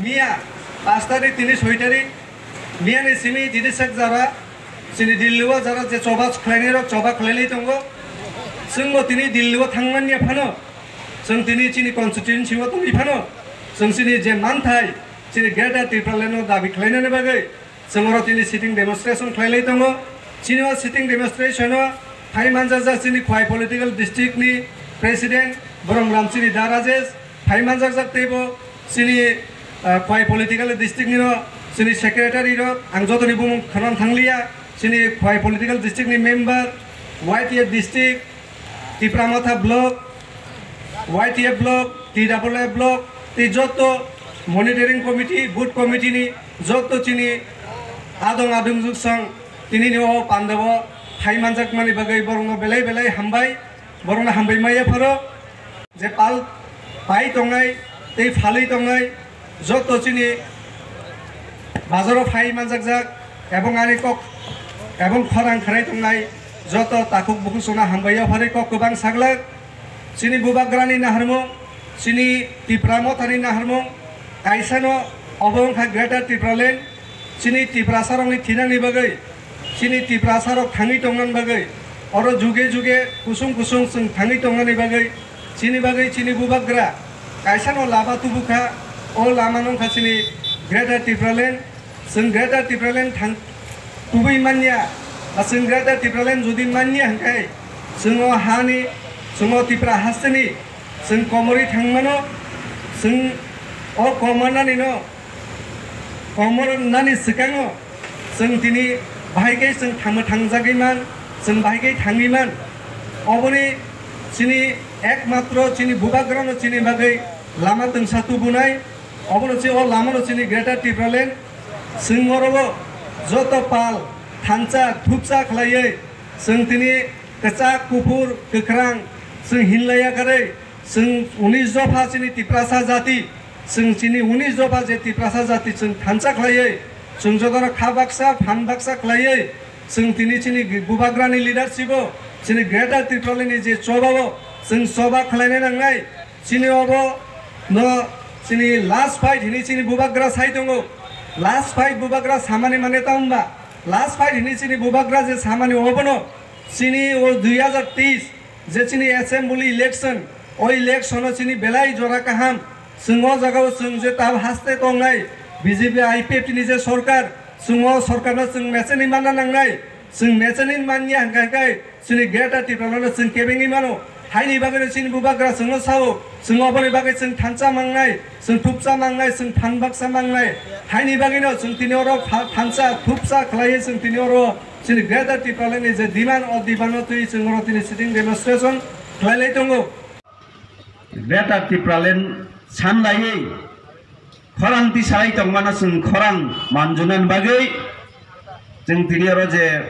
Mia, 5 tarik, 6 tarik, Mia ni sini jadi sek zara, sini Dilliwa zara je coba kelaini rok coba kelali tunggu, semua tini Dilliwa thangman ya pano, seng tini sini konstitusi wa tunggu pano, seng sini je mantai, sini Greater Triphaleno dabi kelaini ne bagai, semua tini sitting demonstration kelali tunggu, sini wa sitting demonstration wa, Hai manjaja sini Khwai political district ni president, borong ram sini Darajes, Hai manjaja tebo sini Khwai political district ni ro, sini secretary ro, angjoto ni bumung khanan thanglia, sini Khwai political district ni member, YTF district, Tipramotha block, YTF block, TWF block, ti joto monitoring committee, board committee ni joto sini adong juk sang tini ni o pandawo Hai manjak mani bagai borong belai hambai, borong hambai maya paro, je pal pai tongai, tei phali tongai, joto sini bazaro Hai manjak jak, ebong ani kok, ebong khorang kharai tongai, joto takuk buku sona hambaya phari kok kubang saglak, sini bubagrani naharmong, sini Tipramotha ni naharmong, kaisano obong kha Greater Triphalene, sini Tiprasarong ni thinang ni bagai, sini Tiprasarok thangi tongnan bagai, oro juge kusung sung thangi tongnan ni bagai, sini bubagra, kaisano laba tubuka, o lamanong kha sini Greater Triphalene, sing Greater Triphalene thang tubi manya, sing Greater Triphalene jodi manya hangkai, singo hani, singo Tipra hasteni, sing komori thangmano, sing o komana nino, komor nani sekango, sing tini Bahagai sing thangjagiman, sing bahagai thangiman, oboni sini ekmatro sini bubagrano sini bagai lama teng satu bunai, obono si o lama no sini Greater Triphalene, sing ngorobo joto pal, thanca, thupsa khlaiye, sing tini kecak kupur kekrang, sing hinlaya kare, sing 19 jofa sini Tiprasa jati, sing sini 19 jofa je Tiprasa jati sing thanca khlaiye, sing jodara khabaksa phanbaksa khlaiye, sing tini sini bubagrani leadership sini Greater Triphalene je chobabo, sing soba khlaine nangnai, sini obo no sini last fight hini sini bubagra sai tongo, last fight bubagra samane mane taumba, last fight hini sini bubagra je samane obono, sini o 2023 je sini assembly election, o election sini belai jora kaham, sing o jagao sing je tab haste tongnai, BJP IPF ni je sarkar, sungo sarkar no sing mechani mana nangnai, sing mechani manya hangkai, sini Greater Triphalene sing kebengi mano, Hai ni bagai sini bubagra sungo sao, sungo bani bagai sing thanca mangnai, sing thupsa mangnai, sing phanbaksa mangnai, Hai ni bagai no sing tini oro thanca thupsa khlaiye sing tini oro sini Greater Triphalene je diman o dibano tui sing oro tini sitting demonstration khlailai tongo. Greater Triphalene sanlaiye khorang ti sarai tongmano sing khorang manjunan bagai, sing tini oro je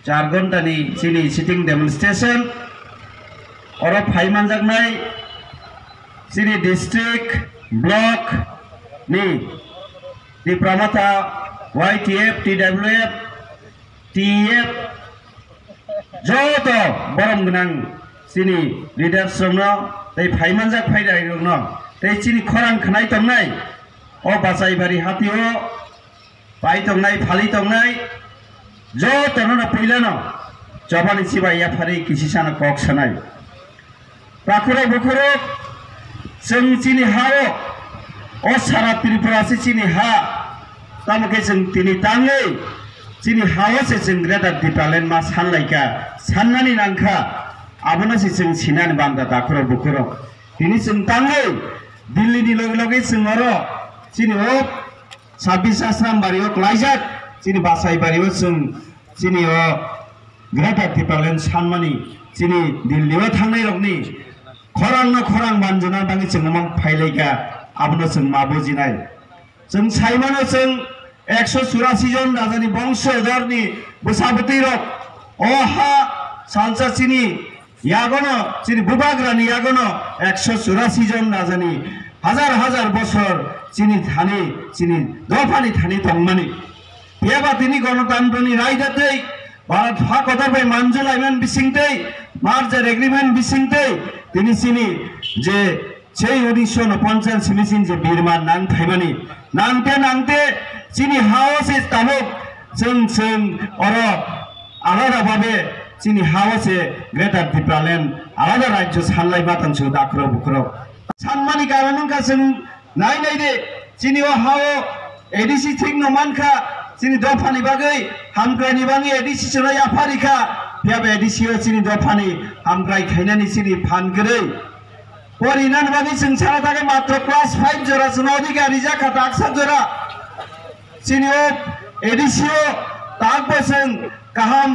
4 ghonta ni sini sitting demonstration, oro phai manjaknai sini district block ni Tipramotha YTF TWF TF joto borom gnang sini leadership no tei phai manjak phai dai no tei sini khorang khnai tongnai, o basai bari hatio pai tongnai phali tongnai, joto no pilano jobani sibai ya phari kisisana kok sanai, Prakuro bukuro sing sini hao, o sara Tripura si sini ha, tamu ke sing tini tangai, sini hao se sing Greater Triphalene mas sanlaika, sanani nangka, abona si sing sinan banda takuro bukuro, ini sing tangai, Delhi di logi sing oro, sini o, 26 asram bariok laizat, sini basai bariok sini o Greater Triphalene sanmani, sini Delhi o tangai rokni. khorang manjuna bangi sengmang phailaika abno seng mabujinai, seng saimano seng 184 jon rajani bongshধরনি বসাবতী রক ওহা সালসা চিনি ইয়াগনো চিনি বুবাগ্রানি ইয়াগনো 184 জন রাজানি হাজার বছর চিনি থানি চিনি দফানি থানি তংমানি পেবা তিনি গণতন্ত্রনি রায়দাতেই ভারত ফাকদারবাই মানজুলাইমান বিসিংতেই মার্জার এগ্রিমেন্ট বিসিংতেই তিনি চিনি যে সেই 1950 সিমিসিন যে বীরমান নাং থাইমানি নাংতে নাংতে চিনি হাওসে তামুক जों अरो आलादाभावे जोंनि हावासे ग्रेटार दिप्लालेण्ड आलादा राज्य सानलाय बातानसो दाखुराव बुखुराव सानमानि कारनखा जों नायनायदे जोंनि हाव एडिसि थिक नमानखा जोंनि दफानि बागै हामग्रानि बागै एडिसि सोनाय आफारिखा बेयाव एडिसिओ जोंनि दफानि हामग्राय खायनानि जोंनि फानगोरै परिनान बागै जों सारा थाखाय मात्र क्लास 5 जरा जों अधिकारी जाखा दाक्सा जरा जोंनि एडिसिओ ताकबोसों गाहाम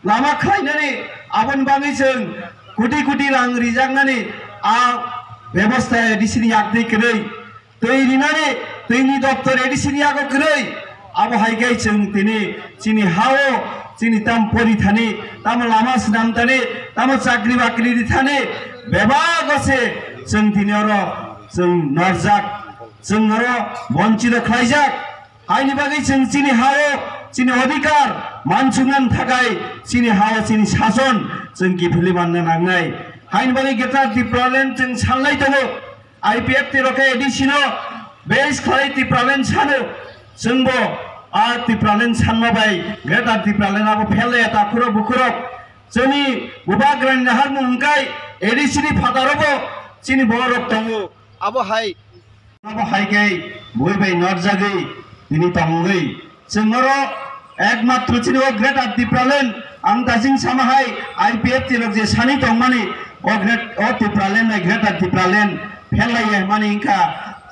लामा खायनानै आबन बागै जों कोटि कोटि रां रिजांनानै आ व्यवस्था एडिसिनि आगदै करै दै रिनानै दैनि दप्तर एडिसिनि आगो करै आबो हायगाय जों दिनै जोंनि हावो जोंनि ताम परि थाने ताम लामा सिनाम थाने ताम चाकरि बाकरि थाने बेबागसे जों दिनै अरो जों नरजाक जों अरो वंचित खायजाक आइनि बागै जों जोंनि हावो जोंनि अधिकार मानसुंनान थाखाय जोंनि हावो जोंनि शासन जों गिफिलि बाननो नांनाय आइनि बागै गेटार दिप्लालेण्ड जों सानलाय दङ आइपिएफ तिरके एडिसिनो बेस खालाय दिप्लालेण्ड सानो जोंबो आ दिप्लालेण्ड सानमाबाय गेटार दिप्लालेण्डआबो फेले दाखुरो बुखुरो जोंनि बुबाग्रानि नाहार मुंगाय एडिसिनि फादारावबो जोंनि बरफ दङ आबो हायगै बयबाय नरजागै दिनै तंगै जोंरो एकमात्र चिनो ग्रेटार दिप्लालेण्ड आं दासिम सामाहाय आइपिएफ तिरक जे सानि दं माने ओ दिप्लालेण्ड ग्रेटार दिप्लालेण्ड फेलाय माने इनका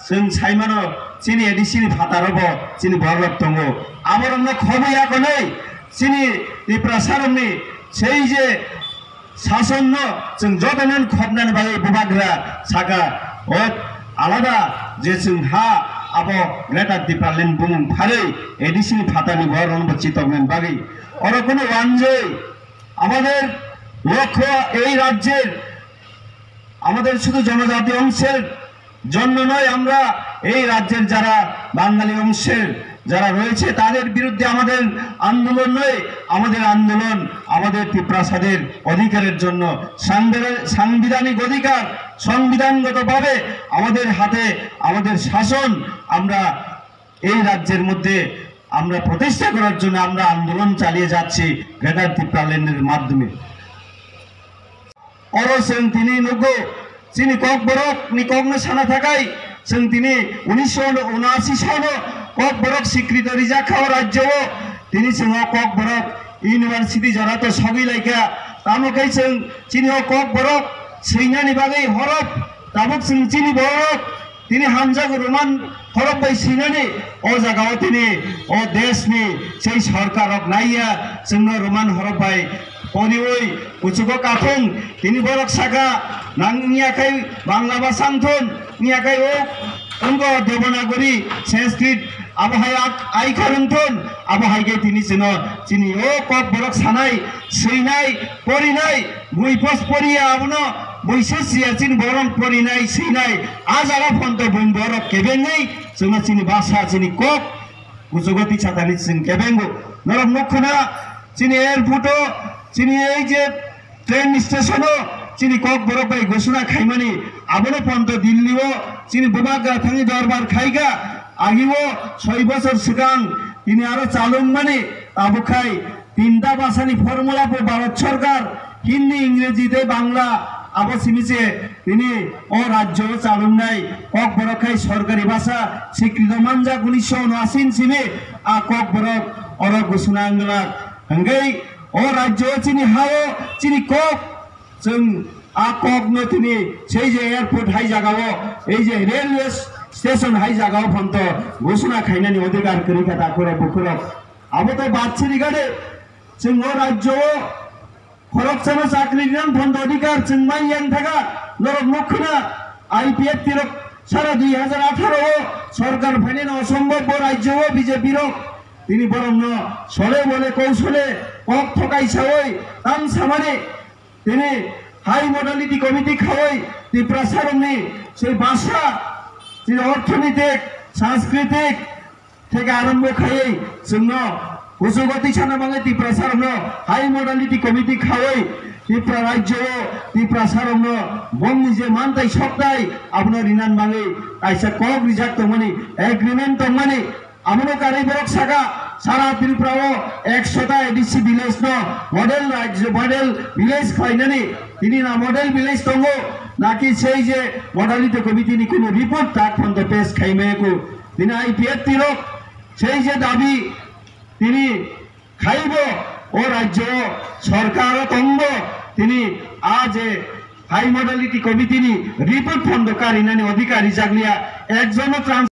जों साइमानो चिनि एडिसिनि फादारावबो चिनि बरफ दङ आबरनो खबैयाखनै चिनि दिप्रासारमनि सेई जे शासन जों जदनन खबनान बागै बुबाग्रा सागा ओ आलादा जे जोंहा आबो ग्रेटार दिप्लालेण्ड बुं फारै एडिसिनि फादारनि बरन बचितमेन बागै और कोनो वानजय আমাদের লক্ষ্য এই রাজ্যের আমাদের শুধু জনজাতি অংশের জন্য নয় আমরা এই রাজ্যের যারা বাঙালি অংশের যারা রয়েছে তাদের বিরুদ্ধে আমাদের আন্দোলন নয় আমাদের আন্দোলন আমাদের ত্রিপ্রাসাদের অধিকারের জন্য সাংবিধানিক অধিকার সংবিধানগতভাবে আমাদের হাতে আমাদের শাসন আমরা এই রাজ্যের মধ্যে আমরা প্রতিষ্ঠা করার জন্য আমরা আন্দোলন চালিয়ে যাচ্ছি গ্রেটার দিপ্লালেন্ডের মাধ্যমে অরসেন তিনি নগো চিনি ককবরক নি কগ্ন সানা থাকাই जों दिनै 1979 सालाव ककबरक स्वीकृत रिजाखाव राज्य दिनै जों ककबरक इउनिभार्सिटी जरात सगैलायखा तामोखै जों चिनि ककबरक सैनानि बागै हरफ ताबुक जों चिनि बरक दिनै हामजागो रोमान हरफ बाय सैनानि ओ जागाव दिनै ओ देशनि सै सरकारक नाइया जोंनो रोमान हरफ बाय पनिवै उचुको काथुं दिनै बरक सागा नांनियाखै बांला भाषांथुन नियाखै ओ उनको देवनागरी संस्कृत आबहाय आइखरंथुन आबहायगे दिनै जोङो चिनि ओ ककबरक सानाय सैनाय परिनाय मुइपस परिया आबनो बैसोसिया चिनि बरन परिनाय सैनाय आजारा फन्त बुं बरक केबेङै जोङो चिनि भाषा चिनि कक गुजगति छातानि जों केबेङो नरम नखना चिनि एयारपोर्ट चिनि এই যে ट्रेन स्टेशन चिनि ककबरक बाय घोषणा खाइमानि आबनो पन्त दिल्लीओ चिनि बुबाग्रा थाङि दरबार खाइगा आगिओ 6 বছর सिगां दिनै आरो चालुं माने आबोखाय তিনটা ভাষানি ফর্মুলা পো ভারত সরকার হিন্দি ইংরেজি দে বাংলা আবো সিমিছে তিনি ও রাজ্য চালুং নাই ককবরকাই সরকারি ভাষা স্বীকৃত মানজা 1979 সিমে আ ককবরক অর ঘোষণা আঙ্গলা হঙ্গै ও রাজ্য চিনি হাও চিনি কক जों आ ककनो तिनि सेई जे एयारपोर्ट हाई जागाव এই যে रेलवे स्टेशन हाई जागाव फन्त घोषणा खाइनानि अधिकार करिखा दाखुरा बुखुरा आबो तो बादसिरि गाडे जों ओ राज्य खरकसानो चाकरि नियम फन्त अधिकार जों माइयां थागा नरक नखना आइपिएफ तिरक सारा 2018 सरकार फाइनेन असम्भव राज्य बीजेपी रक তিনি বরং সরে বলে কৌশলে কক ঠকাইছাওই তাম সামানে তিনি হাই মডালিটি কমিটি খাওয়াই ত্রিপ্রাসারণী সেই ভাষা যে অর্থনৈতিক সাংস্কৃতিক থেকে আরম্ভ খাইই जोंनो गुजगति साना बाङै ত্রিপ্রাসারণ हाई मडालिटी कमिटी खाওয়াই ত্রিপুরা রাজ্য ত্রিপুরা সারং বমনি যে মানতাই সপ্তাহে আপনার রিনান বাঙে কাইসা কক রিজার্ভ তংমানি এগ্রিমেন্ট তংমানি আমনো কারি বরক সাকা সারা ত্রিপুরাও 100টা এডিসি ভিলেজ মডেল রাজ্য মডেল ভিলেজ খাইনানি তিনি না মডেল ভিলেজ দङ নাকি সেই যে মডালিত কবি তিনি কোনো রিপোর্ট তাক ফন্দ পেশ খাইমেকু তিনি আইপিএফ তিলক সেই যে দাবি তিনি খাইব ও রাজ্য সরকার দङ তিনি আজ হাই মডালিটি কবি তিনি রিপোর্ট ফন্দ কারিনানি অধিকারী জাগলিয়া একজন